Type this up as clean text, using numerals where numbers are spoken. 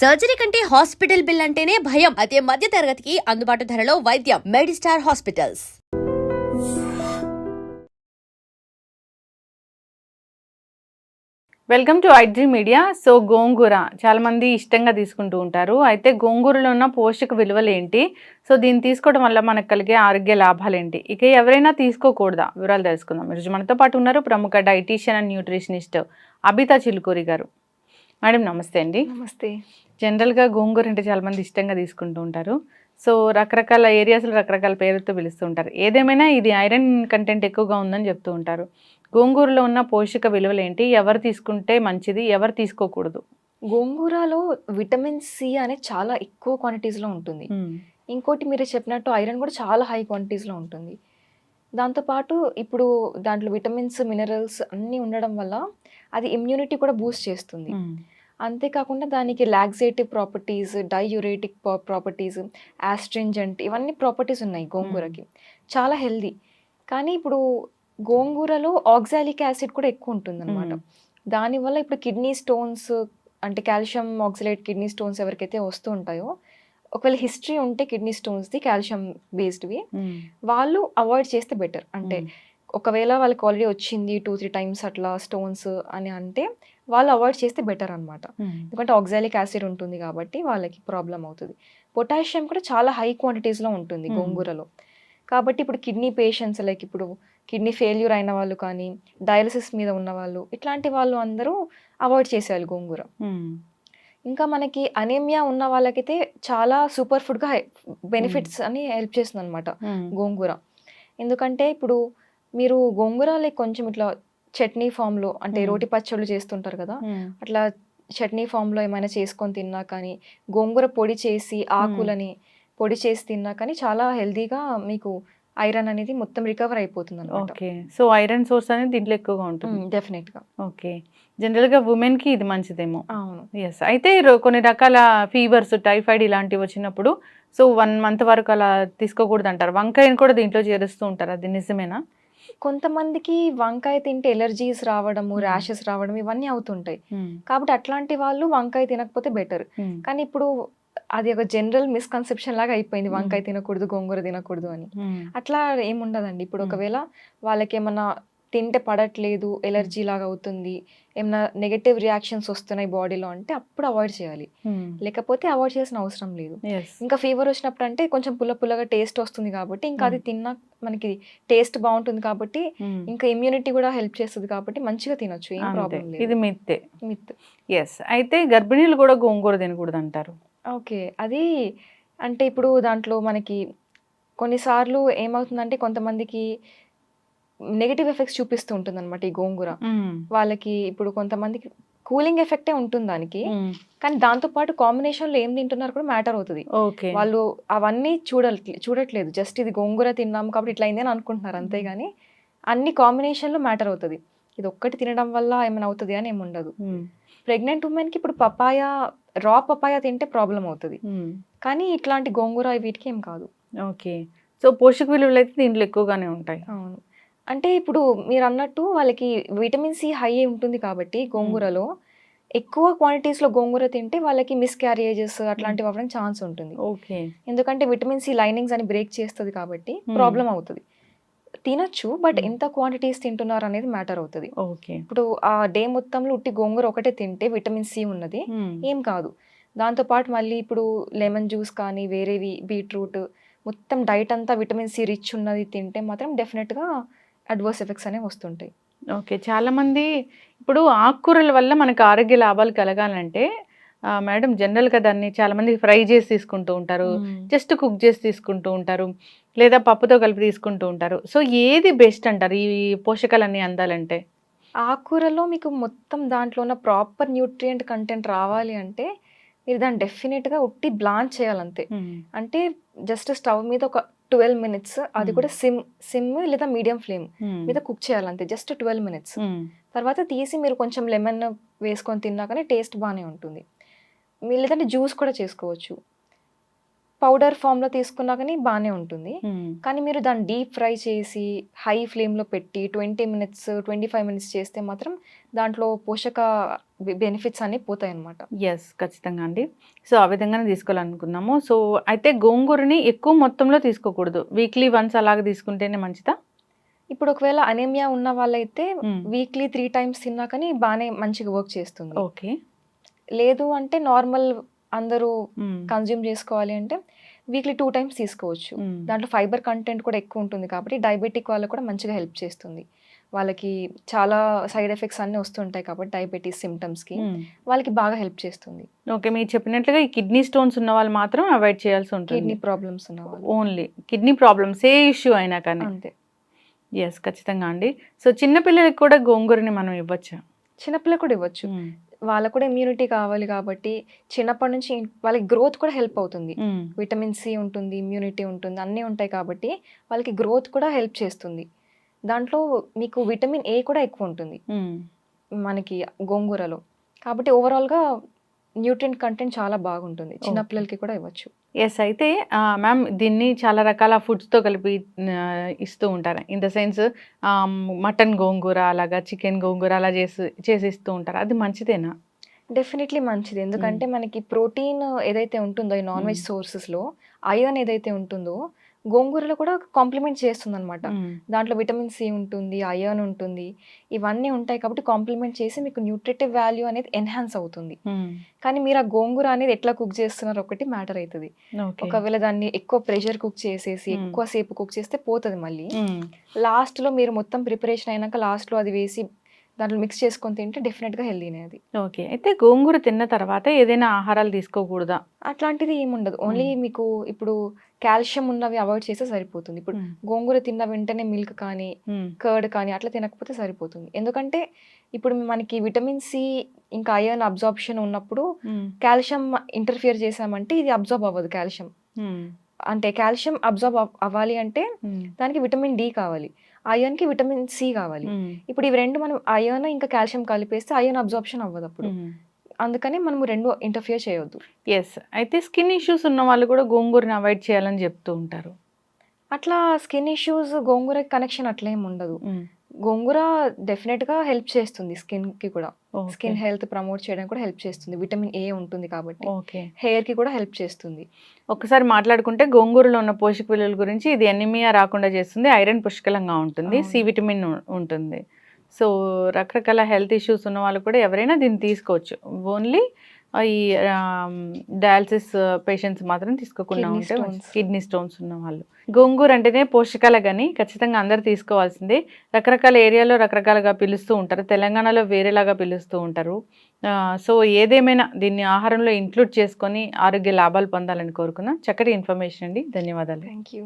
Surgery కంటే hospital bill అంటేనే భయం. అదే మధ్య తరగతికి అందుబాటు ధరలో వైద్యం. Medistar hospitals. Welcome to iDream media. So గోంగూర చాలా మంది ఇష్టంగా తీసుకుంటూ ఉంటారు. అయితే గోంగూరలో ఉన్న పోషక విలువలు ఏంటి, సో దీన్ని తీసుకోవడం వల్ల మనకు కలిగే ఆరోగ్య లాభాలు ఏంటి, ఇక ఎవరైనా తీసుకోకూడదా, వివరాలు తెలుసుకుందాం. ఈరోజు మనతో పాటు ఉన్నారు ప్రముఖ dietitian and nutritionist Abitha Chilukuri గారు. మేడం నమస్తే అండి. నమస్తే. జనరల్గా గోంగూర అంటే చాలా మంది ఇష్టంగా తీసుకుంటూ ఉంటారు. సో రకరకాల ఏరియాస్లో రకరకాల పేరుతో పిలుస్తూ ఉంటారు. ఏదేమైనా ఇది ఐరన్ కంటెంట్ ఎక్కువగా ఉందని చెప్తూ ఉంటారు. గోంగూరలో ఉన్న పోషక విలువలు ఏంటి, ఎవరు తీసుకుంటే మంచిది, ఎవరు తీసుకోకూడదు? గోంగూరలో విటమిన్ సి అనేది చాలా ఎక్కువ క్వాంటిటీస్లో ఉంటుంది. ఇంకోటి మీరు చెప్పినట్టు ఐరన్ కూడా చాలా హై క్వాంటిటీస్లో ఉంటుంది. దాంతోపాటు ఇప్పుడు దాంట్లో విటమిన్స్, మినరల్స్ అన్నీ ఉండడం వల్ల అది ఇమ్యూనిటీ కూడా బూస్ట్ చేస్తుంది. అంతేకాకుండా దానికి laxative properties, diuretic properties, astringent ఇవన్నీ ప్రాపర్టీస్ ఉన్నాయి గోంగూరకి. చాలా హెల్దీ. కానీ ఇప్పుడు గోంగూరలో ఆక్సాలిక్ యాసిడ్ కూడా ఎక్కువ ఉంటుంది అనమాట. దానివల్ల ఇప్పుడు కిడ్నీ స్టోన్స్ అంటే కాల్షియం ఆక్సిలేట్ కిడ్నీ స్టోన్స్ ఎవరికైతే వస్తూ ఉంటాయో, ఒకవేళ హిస్టరీ ఉంటే కిడ్నీ స్టోన్స్ది కాల్షియం బేస్డ్వి, వాళ్ళు అవాయిడ్ చేస్తే బెటర్. అంటే ఒకవేళ వాళ్ళకి ఆల్రెడీ వచ్చింది 2-3 టైమ్స్ అట్లా స్టోన్స్ అని అంటే వాళ్ళు అవాయిడ్ చేస్తే బెటర్ అనమాట. ఎందుకంటే ఆక్సాలిక్ యాసిడ్ ఉంటుంది కాబట్టి వాళ్ళకి ప్రాబ్లం అవుతుంది. పొటాషియం కూడా చాలా హై క్వాంటిటీస్లో ఉంటుంది గోంగూరలో. కాబట్టి ఇప్పుడు కిడ్నీ పేషెంట్స్, లైక్ ఇప్పుడు కిడ్నీ ఫెయిల్యూర్ అయిన వాళ్ళు కానీ, డయాలసిస్ మీద ఉన్న వాళ్ళు, ఇట్లాంటి వాళ్ళు అందరూ అవాయిడ్ చేసేయాలి గోంగూర. ఇంకా మనకి అనేమియా ఉన్న వాళ్ళకైతే చాలా సూపర్ ఫుడ్గా బెనిఫిట్స్ అని హెల్ప్ చేస్తుంది అనమాట గోంగూర. ఎందుకంటే ఇప్పుడు మీరు గోంగూర లైక్ కొంచెం ఇట్లా చట్నీ ఫామ్లో, అంటే రోటి పచ్చళ్ళు చేస్తుంటారు కదా, అట్లా చట్నీ ఫామ్లో ఏమైనా చేసుకొని తిన్నా కానీ, గోంగూర పొడి చేసి ఆకులని పొడి చేసి తిన్నా కానీ చాలా హెల్దీగా మీకు ఐరన్ అనేది మొత్తం రికవర్ అయిపోతుంది అనమాట. ఓకే. సో ఐరన్ సోర్స్ అనేది దీంట్లో ఎక్కువగా ఉంటుంది. డెఫినెట్గా. ఓకే. జనరల్గా ఉమెన్కి ఇది మంచిదేమో. అవును. ఎస్. అయితే కొన్ని రకాల ఫీవర్స్, టైఫాయిడ్ ఇలాంటివి వచ్చినప్పుడు సో 1 మంత్ వరకు అలా తీసుకోకూడదు అంటారు. వంకాయని కూడా దీంట్లో చేరుస్తూ ఉంటారు, అది నిజమేనా? కొంతమందికి వంకాయ తింటే ఎలర్జీస్ రావడము, ర్యాషెస్ రావడం ఇవన్నీ అవుతుంటాయి. కాబట్టి అట్లాంటి వాళ్ళు వంకాయ తినకపోతే బెటర్. కానీ ఇప్పుడు అది ఒక జనరల్ మిస్కన్సెప్షన్ లాగా అయిపోయింది, వంకాయ తినకూడదు, గోంగూర తినకూడదు అని. అట్లా ఏముండదండి. ఇప్పుడు ఒకవేళ వాళ్ళకి ఏమన్నా తింటే పడట్లేదు, ఎలర్జీ లాగా అవుతుంది, ఏమన్నా నెగటివ్ రియాక్షన్స్ వస్తున్నాయి బాడీలో అంటే అప్పుడు అవాయిడ్ చేయాలి. లేకపోతే అవాయిడ్ చేయాల్సిన అవసరం లేదు. ఇంకా ఫీవర్ వచ్చినప్పుడు అంటే కొంచెం పుల్లగా టేస్ట్ వస్తుంది కాబట్టి ఇంకా అది తిన్నా మనకి టేస్ట్ బాగుంటుంది కాబట్టి, ఇంకా ఇమ్యూనిటీ కూడా హెల్ప్ చేస్తుంది కాబట్టి మంచిగా తినొచ్చు, ఏం ప్రాబ్లం లేదు. ఇది మిత్. ఎస్. అయితే గర్భిణీలు కూడా గోంగూర తినకూడదు అంటారు. ఓకే. అది అంటే ఇప్పుడు దాంట్లో మనకి కొన్నిసార్లు ఏమవుతుందంటే కొంతమందికి నెగటివ్ ఎఫెక్ట్స్ చూపిస్తూ ఉంటుంది అనమాట ఈ గోంగూర. వాళ్ళకి ఇప్పుడు కొంతమందికి కూలింగ్ ఎఫెక్టే ఉంటుంది దానికి, కానీ దాంతోపాటు కాంబినేషన్లో ఏం తింటున్నారు కూడా మ్యాటర్ అవుతుంది. వాళ్ళు అవన్నీ చూడట్లేదు, జస్ట్ ఇది గోంగూర తిన్నాము కాబట్టి ఇట్లా అయింది అని అనుకుంటున్నారు అంతేగాని అన్ని కాంబినేషన్లో మ్యాటర్ అవుతుంది. ఇది ఒక్కటి తినడం వల్ల ఏమైనా అవుతుంది అని ఏమి ఉండదు. ప్రెగ్నెంట్ ఉమెన్కి ఇప్పుడు రా పపాయ తింటే ప్రాబ్లం అవుతుంది, కానీ ఇట్లాంటి గోంగూర వీటికి ఏం కాదు. ఓకే. సో పోషక విలువలు అయితే దీంట్లో ఎక్కువగానే ఉంటాయి. అవును. అంటే ఇప్పుడు మీరు అన్నట్టు వాళ్ళకి విటమిన్ సి హై ఉంటుంది కాబట్టి గోంగూరలో ఎక్కువ క్వాంటిటీస్లో గోంగూర తింటే వాళ్ళకి మిస్క్యారేజెస్ అట్లాంటివి అవ్వడానికి ఛాన్స్ ఉంటుంది. ఓకే. ఎందుకంటే విటమిన్ సి లైనింగ్స్ అని బ్రేక్ చేస్తుంది కాబట్టి ప్రాబ్లం అవుతుంది. తినొచ్చు, బట్ ఎంత క్వాంటిటీస్ తింటున్నారు అనేది మ్యాటర్ అవుతుంది. ఓకే. ఇప్పుడు ఆ డే మొత్తంలో ఉట్టి గోంగూర ఒకటే తింటే విటమిన్ సి ఉన్నది ఏం కాదు. దాంతోపాటు మళ్ళీ ఇప్పుడు లెమన్ జ్యూస్ కానీ వేరేవి, బీట్రూట్, మొత్తం డైట్ అంతా విటమిన్ సి రిచ్ ఉన్నది తింటే మాత్రం డెఫినెట్గా అడ్వర్స్ ఎఫెక్ట్స్ అనేవి వస్తుంటాయి. ఓకే. చాలామంది ఇప్పుడు ఆకుకూరల వల్ల మనకు ఆరోగ్య లాభాలు కలగాలంటే మేడం జనరల్గా దాన్ని చాలామంది ఫ్రై చేసి తీసుకుంటూ ఉంటారు, జస్ట్ కుక్ చేసి తీసుకుంటూ ఉంటారు, లేదా పప్పుతో కలిపి తీసుకుంటూ ఉంటారు. సో ఏది బెస్ట్ అంటారు ఈ పోషకాలన్నీ అందాలంటే? ఆకుకూరలో మీకు మొత్తం దాంట్లో ఉన్న ప్రాపర్ న్యూట్రియంట్ కంటెంట్ రావాలి అంటే మీరు దాన్ని డెఫినెట్గా ఉట్టి బ్లాంచ్ చేయాలంతే. అంటే జస్ట్ స్టవ్ మీద ఒక 12 minutes, అది కూడా సిమ్ లేదా మీడియం ఫ్లేమ్ మీద కుక్ చేయాలంతే, జస్ట్ 12 minutes. తర్వాత తీసి మీరు కొంచెం లెమన్ వేసుకొని తిన్నా కానీ టేస్ట్ బాగానే ఉంటుంది. మీరు లేదంటే జ్యూస్ కూడా చేసుకోవచ్చు. పౌడర్ ఫామ్‌లో తీసుకున్నా కానీ బానే ఉంటుంది. కానీ మీరు దాన్ని డీప్ ఫ్రై చేసి, హై ఫ్లేమ్‌లో పెట్టి 20 మినిట్స్, 25 మినిట్స్ చేస్తే మాత్రం దాంట్లో పోషక బెనిఫిట్స్ అన్నీ పోతాయన్నమాట. యెస్. ఖచ్చితంగా అండి. సో, ఆ విధంగానే తీసుకోవాలనుకున్నాము. సో, అయితే గోంగూరని ఎక్కువ మొత్తంలో తీసుకోకూడదు. వీక్లీ వన్స్ అలాగ తీసుకుంటేనే మంచిదా? ఇప్పుడు ఒకవేళ అనీమియా ఉన్న వాళ్ళైతే హ్మ్. వీక్లీ 3 టైమ్స్ తిన్నా కానీ బానే మంచిగా వర్క్ చేస్తుంది. ఓకే. లేదు అంటే నార్మల్ అందరూ హ్మ్. కన్జ్యూమ్ చేసుకోవాలి అంటే వీక్లీ 2 టైమ్స్ తీసుకోవచ్చు. హ్మ్. దాంట్లో ఫైబర్ కంటెంట్ కూడా ఎక్కువ ఉంటుంది కాబట్టి డయాబెటిక్ వాళ్ళకి కూడా మంచిగా హెల్ప్ చేస్తుంది. వాళ్ళకి చాలా సైడ్ ఎఫెక్ట్స్ అన్నీ వస్తుంటాయి కాబట్టి డయాబెటీస్ సిమ్టమ్స్‌కి హ్మ్. వాళ్ళకి బాగా హెల్ప్ చేస్తుంది. ఓకే. మీరు చెప్పినట్లుగా ఈ కిడ్నీ స్టోన్స్ ఉన్న వాళ్ళు మాత్రం అవాయిడ్ చేయాల్సి ఉంటుంది. కిడ్నీ ప్రాబ్లమ్స్ ఉన్న వాళ్ళు ఓన్లీ కిడ్నీ ప్రాబ్లమ్స్ ఏ ఇష్యూ అయినా కానీ. అంతే. యెస్. ఖచ్చితంగా అండి. సో, చిన్న పిల్లలకి కూడా గోంగూరని మనం ఇవ్వచ్చా? చిన్నపిల్లలకు కూడా ఇవ్వచ్చు. వాళ్ళకు కూడా ఇమ్యూనిటీ కావాలి కాబట్టి చిన్నప్పటి నుంచి వాళ్ళకి గ్రోత్ కూడా హెల్ప్ అవుతుంది. విటమిన్ సి ఉంటుంది, ఇమ్యూనిటీ ఉంటుంది, అన్నీ ఉంటాయి కాబట్టి వాళ్ళకి గ్రోత్ కూడా హెల్ప్ చేస్తుంది. దాంట్లో మీకు విటమిన్ ఏ కూడా ఎక్కువ ఉంటుంది మనకి గోంగూరలో. కాబట్టి ఓవరాల్‌గా న్యూట్రియంట్ కంటెంట్ చాలా బాగుంటుంది. చిన్న ఓకే. పిల్లలకి కూడా ఇవ్వచ్చు. యెస్. అయితే మ్యామ్ దీన్ని చాలా రకాల ఫుడ్స్‌తో కలిపి ఇస్తూ ఉంటారు. ఇన్ ద సెన్స్ మటన్ గోంగూర అలాగా, చికెన్ గోంగూర అలా చేసి ఇస్తూ ఉంటారు. అది మంచిదేనా? డెఫినెట్‌లీ మంచిది. ఎందుకంటే మనకి ప్రోటీన్ ఏదైతే ఉంటుందో ఈ నాన్ వెజ్ సోర్సెస్‌లో ఐరన్ ఏదైతే ఉంటుందో గోంగూరలో కూడా కాంప్లిమెంట్ చేస్తుందన్నమాట. దాంట్లో విటమిన్ సి ఉంటుంది, ఐరన్ ఉంటుంది. ఇవన్నీ ఉంటాయి కాబట్టి కాంప్లిమెంట్ చేసి మీకు న్యూట్రిటివ్ వాల్యూ అనేది ఎన్హాన్స్ అవుతుంది. కానీ మీరు ఆ గోంగూర అనేది ఎట్లా కుక్ చేస్తున్నారు ఒకటి మ్యాటర్ అవుతుంది. ఓకే. ఒకవేళ దాన్ని ఎక్కువ ప్రెషర్ కుక్ చేసేసి ఎక్కువ సేపు కుక్ చేస్తే పోతుంది మళ్ళీ. లాస్ట్‌లో మీరు మొత్తం ప్రిపరేషన్ అయినాక లాస్ట్‌లో అది వేసి దాంట్లో మిక్స్ చేసుకొని తింటే డెఫినెట్‌గా హెల్తీనే అది. ఓకే. అయితే గోంగూర తిన్న తర్వాత ఏదైనా ఆహారాలు తీసుకోకూడదా? అట్లాంటిది ఏముండదు. ఓన్లీ మీకు ఇప్పుడు కాల్షియం ఉన్నవి అవాయిడ్ చేస్తే సరిపోతుంది. ఇప్పుడు గోంగూర తిన్న వెంటనే మిల్క్ కానీ, కర్డ్ కానీ అట్లా తినకపోతే సరిపోతుంది. ఎందుకంటే ఇప్పుడు మనకి విటమిన్ సి ఇంకా ఐరన్ అబ్జార్ప్షన్ ఉన్నప్పుడు కాల్షియం ఇంటర్ఫియర్ చేసామంటే ఇది అబ్జార్బ్ అవ్వదు కాల్షియం. అంటే కాల్షియం అబ్జార్బ్ అవ్వాలి అంటే దానికి విటమిన్ డి కావాలి. ఐరన్‌కి విటమిన్ సి కావాలి. ఇప్పుడు ఇవి 2 మనం ఐరన్ ఇంకా కాల్షియం కలిపేస్తే ఐరన్ అబ్జార్ప్షన్ అవ్వదు అప్పుడు. అందుకని మనము 2 ఇంటర్ఫియర్ చేయొద్దు. యెస్. అయితే స్కిన్ ఇష్యూస్ ఉన్న వాళ్ళు కూడా గోంగూరని అవాయిడ్ చేయాలని చెప్తూ ఉంటారు. అట్లా స్కిన్ ఇష్యూస్ గోంగూర కనెక్షన్ అట్లేం ఉండదు. గోంగూర డెఫినెట్‌గా హెల్ప్ చేస్తుంది స్కిన్‌కి కూడా. స్కిన్ హెల్త్ ప్రమోట్ చేయడానికి కూడా హెల్ప్ చేస్తుంది. విటమిన్ ఏ ఉంటుంది కాబట్టి. ఓకే. హెయిర్‌కి కూడా హెల్ప్ చేస్తుంది. ఒక్కసారి మాట్లాడుకుంటే గోంగూరలో ఉన్న పోషక విలువల గురించి ఇది ఎనీమియా రాకుండా చేస్తుంది. ఐరన్ పుష్కలంగా ఉంటుంది. సి విటమిన్ ఉంటుంది. సో, రకరకాల హెల్త్ ఇష్యూస్ ఉన్న వాళ్ళు కూడా ఎవరైనా దీన్ని తీసుకోవచ్చు. ఓన్లీ ఈ డయాలసిస్ పేషెంట్స్ మాత్రం తీసుకోకుండా ఉంటే కిడ్నీ స్టోన్స్ ఉన్న వాళ్ళు. గోంగూర అంటేనే పోషకాల గని, ఖచ్చితంగా అందరూ తీసుకోవాల్సిందే. రకరకాల ఏరియాలో రకరకాలుగా పిలుస్తూ ఉంటారు. తెలంగాణలో వేరేలాగా పిలుస్తూ ఉంటారు. సో, ఏదేమైనా దీన్ని ఆహారంలో ఇంక్లూడ్ చేసుకొని ఆరోగ్య లాభాలు పొందాలని కోరుకుందాం. చక్కటి ఇన్ఫర్మేషన్ అండి. ధన్యవాదాలు. Thank you.